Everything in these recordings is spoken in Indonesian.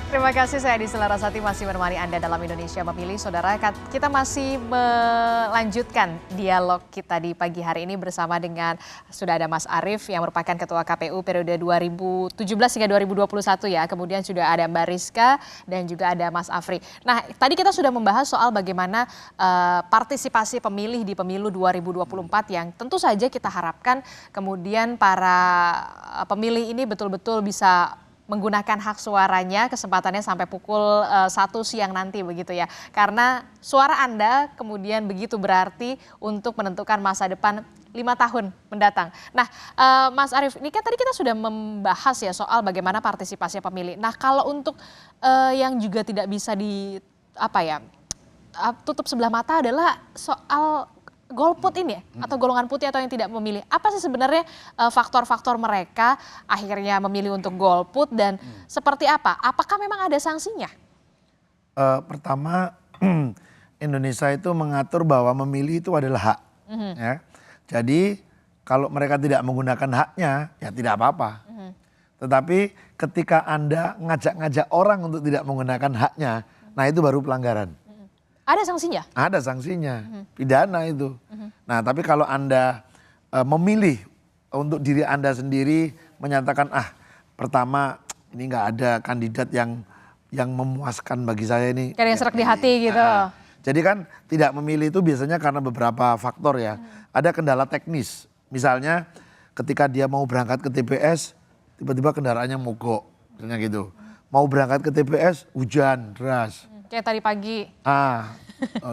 Terima kasih, saya Adi Selarasati masih menemani Anda dalam Indonesia Memilih. Saudara, kita masih melanjutkan dialog kita di pagi hari ini bersama dengan sudah ada Mas Arief yang merupakan Ketua KPU periode 2017 hingga 2021 ya. Kemudian sudah ada Mbak Rizka dan juga ada Mas Afri. Nah, tadi kita sudah membahas soal bagaimana partisipasi pemilih di pemilu 2024 yang tentu saja kita harapkan kemudian para pemilih ini betul-betul bisa menggunakan hak suaranya, kesempatannya sampai pukul 1 siang nanti begitu ya. Karena suara Anda kemudian begitu berarti untuk menentukan masa depan 5 tahun mendatang. Nah, Mas Arief, ini kan tadi kita sudah membahas ya soal bagaimana partisipasi pemilih. Nah, kalau untuk yang juga tidak bisa tutup sebelah mata adalah soal golput ini ya, atau golongan putih atau yang tidak memilih. Apa sih sebenarnya faktor-faktor mereka akhirnya memilih untuk golput dan seperti apa? Apakah memang ada sanksinya? Pertama, Indonesia itu mengatur bahwa memilih itu adalah hak. Ya. Jadi kalau mereka tidak menggunakan haknya, ya tidak apa-apa. Tetapi ketika Anda ngajak-ngajak orang untuk tidak menggunakan haknya, nah itu baru pelanggaran. Ada sanksinya? Ada sanksinya, pidana itu. Nah, tapi kalau Anda memilih untuk diri Anda sendiri menyatakan pertama ini nggak ada kandidat yang memuaskan bagi saya ini. Kayak yang serak di hati gitu. Jadi kan tidak memilih itu biasanya karena beberapa faktor ya. Ada kendala teknis, misalnya ketika dia mau berangkat ke TPS, tiba-tiba kendaraannya mogok, misalnya gitu. Mau berangkat ke TPS, hujan deras. Kayak tadi pagi.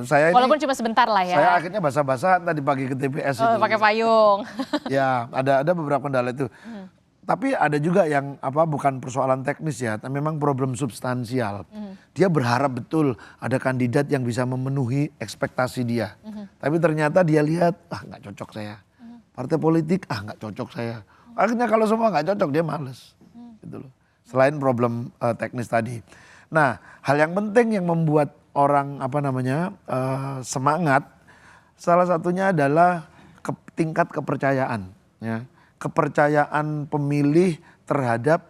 Saya walaupun cuma sebentar lah ya. Saya akhirnya basah-basah tadi pagi ke TPS itu. Pakai payung. Ya, ada beberapa kendala itu. Tapi ada juga yang bukan persoalan teknis ya, tapi memang problem substansial. Dia berharap betul ada kandidat yang bisa memenuhi ekspektasi dia. Tapi ternyata dia lihat, nggak cocok saya. Partai politik, nggak cocok saya. Akhirnya kalau semua nggak cocok dia males. Gitu loh. Selain problem teknis tadi. Nah, hal yang penting yang membuat orang semangat, salah satunya adalah tingkat kepercayaan. Ya. Kepercayaan pemilih terhadap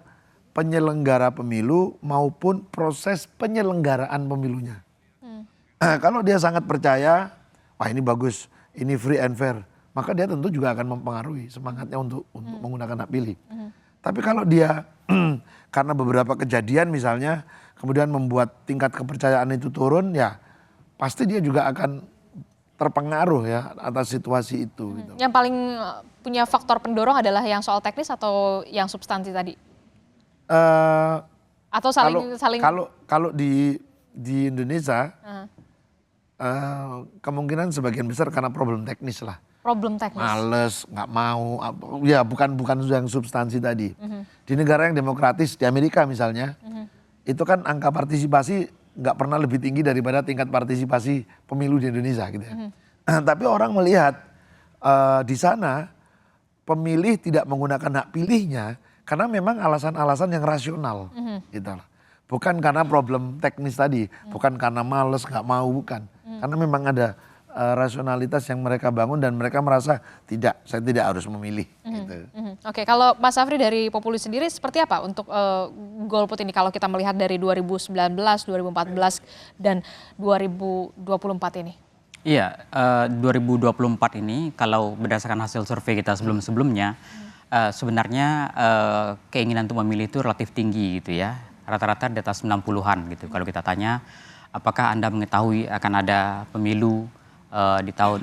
penyelenggara pemilu maupun proses penyelenggaraan pemilunya. Kalau dia sangat percaya, wah ini bagus, ini free and fair, maka dia tentu juga akan mempengaruhi semangatnya untuk menggunakan hak pilih. Tapi kalau dia karena beberapa kejadian misalnya, kemudian membuat tingkat kepercayaan itu turun, ya pasti dia juga akan terpengaruh ya atas situasi itu. Gitu. Yang paling punya faktor pendorong adalah yang soal teknis atau yang substansi tadi? Atau saling? Kalau di Indonesia, kemungkinan sebagian besar karena problem teknis lah. Problem teknis. Males, nggak mau, ya bukan yang substansi tadi. Di negara yang demokratis, di Amerika misalnya, itu kan angka partisipasi nggak pernah lebih tinggi daripada tingkat partisipasi pemilu di Indonesia gitu ya. Tapi orang melihat di sana pemilih tidak menggunakan hak pilihnya karena memang alasan-alasan yang rasional, gitu lah. Bukan karena problem teknis tadi, bukan karena males, nggak mau, bukan. Karena memang ada rasionalitas yang mereka bangun dan mereka merasa saya tidak harus memilih. Gitu. Oke, kalau Mas Afri dari Populi sendiri seperti apa untuk golput ini kalau kita melihat dari 2019, 2014 dan 2024 ini? Iya, 2024 ini kalau berdasarkan hasil survei kita sebelum-sebelumnya, sebenarnya keinginan untuk memilih itu relatif tinggi gitu ya. Rata-rata di atas 90-an gitu. Kalau kita tanya, apakah Anda mengetahui akan ada pemilu di tahun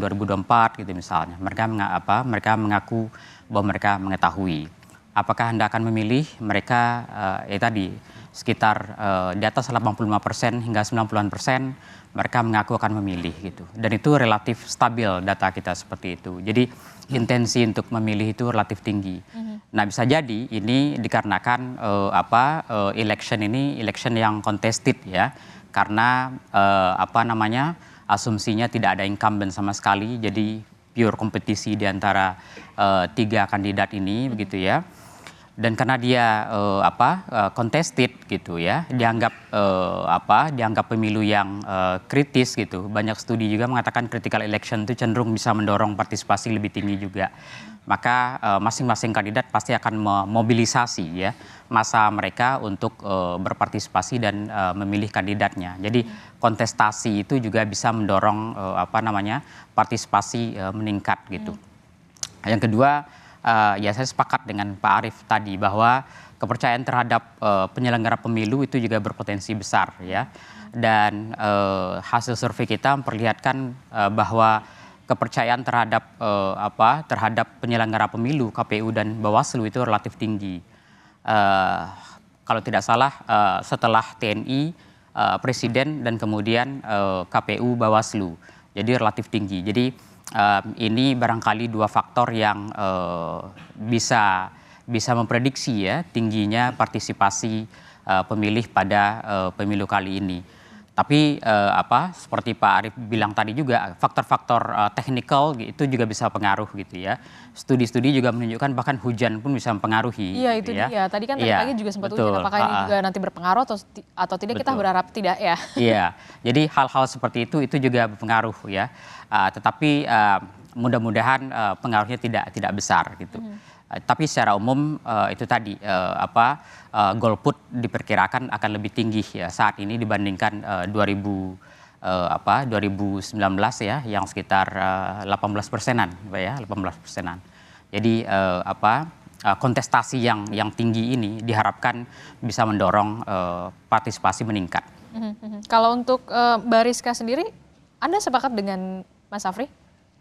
2024 gitu misalnya. Mereka mengaku bahwa mereka mengetahui. Apakah Anda akan memilih? Mereka sekitar di atas 85% hingga 90% mereka mengaku akan memilih gitu. Dan itu relatif stabil data kita seperti itu. Jadi intensi untuk memilih itu relatif tinggi. Nah, bisa jadi ini dikarenakan election yang contested ya. Karena asumsinya tidak ada incumbent sama sekali, jadi pure kompetisi di antara 3 kandidat ini begitu ya. Dan karena dia contested gitu ya, dianggap pemilu yang kritis gitu. Banyak studi juga mengatakan critical election itu cenderung bisa mendorong partisipasi lebih tinggi juga. maka masing-masing kandidat pasti akan memobilisasi ya massa mereka untuk berpartisipasi dan memilih kandidatnya. Jadi kontestasi itu juga bisa mendorong partisipasi meningkat gitu. Yang kedua, ya saya sepakat dengan Pak Arief tadi bahwa kepercayaan terhadap penyelenggara pemilu itu juga berpotensi besar ya. Dan hasil survei kita memperlihatkan bahwa kepercayaan terhadap penyelenggara pemilu KPU dan Bawaslu itu relatif tinggi. Kalau tidak salah setelah TNI, Presiden dan kemudian KPU, Bawaslu. Jadi relatif tinggi. Jadi ini barangkali dua faktor yang bisa memprediksi ya tingginya partisipasi pemilih pada pemilu kali ini. Tapi seperti Pak Arief bilang tadi juga faktor-faktor teknikal itu juga bisa pengaruh gitu ya. Studi-studi juga menunjukkan bahkan hujan pun bisa mempengaruhi. Iya gitu itu ya. dia. Tadi kan pagi juga sempat hujan. Apakah ini juga nanti berpengaruh atau tidak? Kita berharap tidak ya. Iya. Jadi hal-hal seperti itu juga berpengaruh ya. Tetapi mudah-mudahan pengaruhnya tidak besar gitu. Tapi secara umum itu tadi golput diperkirakan akan lebih tinggi ya saat ini dibandingkan 2019 ya yang sekitar 18%-an ya 18%-an. Jadi kontestasi yang tinggi ini diharapkan bisa mendorong partisipasi meningkat. Kalau untuk Mbak Rizka sendiri, Anda sepakat dengan Mas Afri?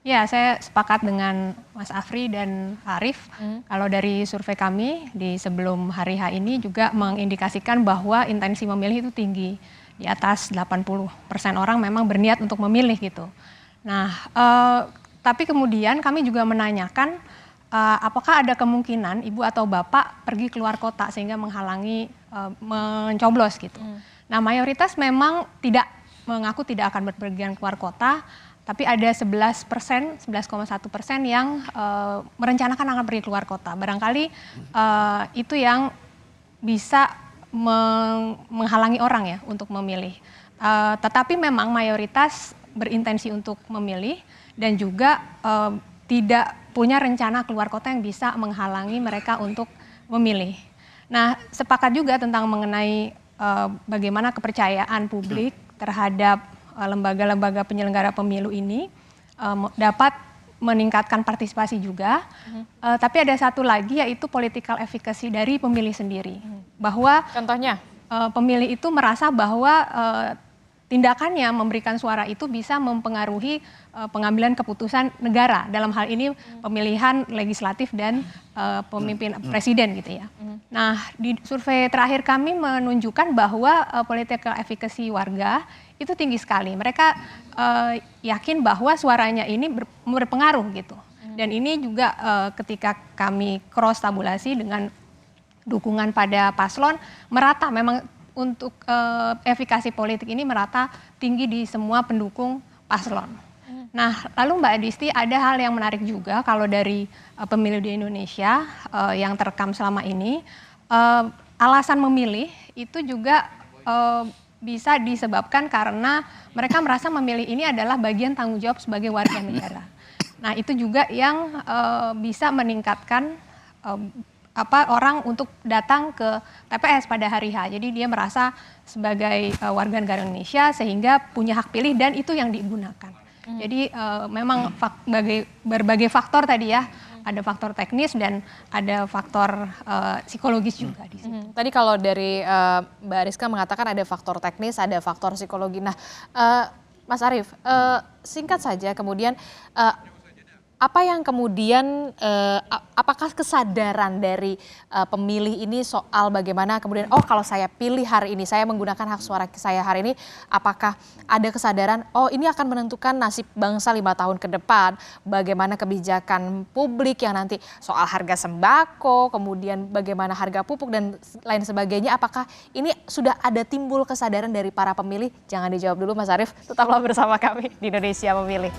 Ya, saya sepakat dengan Mas Afri dan Arief. Kalau dari survei kami di sebelum hari H ini juga mengindikasikan bahwa intensi memilih itu tinggi. Di atas 80% orang memang berniat untuk memilih gitu. Nah, tapi kemudian kami juga menanyakan apakah ada kemungkinan ibu atau bapak pergi keluar kota sehingga menghalangi mencoblos gitu. Nah, mayoritas memang mengaku tidak akan berpergian keluar kota. Tapi ada 11%, 11,1% yang merencanakan akan pergi keluar kota. Barangkali itu yang bisa menghalangi orang ya untuk memilih. Tetapi memang mayoritas berintensi untuk memilih dan juga tidak punya rencana keluar kota yang bisa menghalangi mereka untuk memilih. Nah, sepakat juga tentang mengenai bagaimana kepercayaan publik terhadap lembaga-lembaga penyelenggara pemilu ini dapat meningkatkan partisipasi juga. Tapi ada satu lagi yaitu political efficacy dari pemilih sendiri. Bahwa contohnya pemilih itu merasa bahwa tindakannya memberikan suara itu bisa mempengaruhi pengambilan keputusan negara. Dalam hal ini pemilihan legislatif dan pemimpin presiden gitu ya. Nah, di survei terakhir kami menunjukkan bahwa political efficacy warga itu tinggi sekali. Mereka yakin bahwa suaranya ini berpengaruh gitu. Dan ini juga ketika kami cross tabulasi dengan dukungan pada paslon merata memang untuk efikasi politik ini merata tinggi di semua pendukung paslon. Nah, lalu Mbak Adisti ada hal yang menarik juga kalau dari pemilu di Indonesia yang terekam selama ini alasan memilih itu juga bisa disebabkan karena mereka merasa memilih ini adalah bagian tanggung jawab sebagai warga negara. Nah, itu juga yang bisa meningkatkan orang untuk datang ke TPS pada hari H. Jadi dia merasa sebagai warga negara Indonesia sehingga punya hak pilih dan itu yang digunakan. Jadi memang berbagai faktor tadi ya. Ada faktor teknis dan ada faktor psikologis juga di situ. Tadi kalau dari Mbak Rizka mengatakan ada faktor teknis, ada faktor psikologi. Nah, Mas Arief, singkat saja kemudian apa yang kemudian apakah kesadaran dari pemilih ini soal bagaimana kemudian kalau saya pilih hari ini, saya menggunakan hak suara saya hari ini, apakah ada kesadaran ini akan menentukan nasib bangsa 5 tahun ke depan, bagaimana kebijakan publik yang nanti soal harga sembako, kemudian bagaimana harga pupuk dan lain sebagainya, apakah ini sudah ada timbul kesadaran dari para pemilih? Jangan dijawab dulu Mas Arief, tetaplah bersama kami di Indonesia Memilih.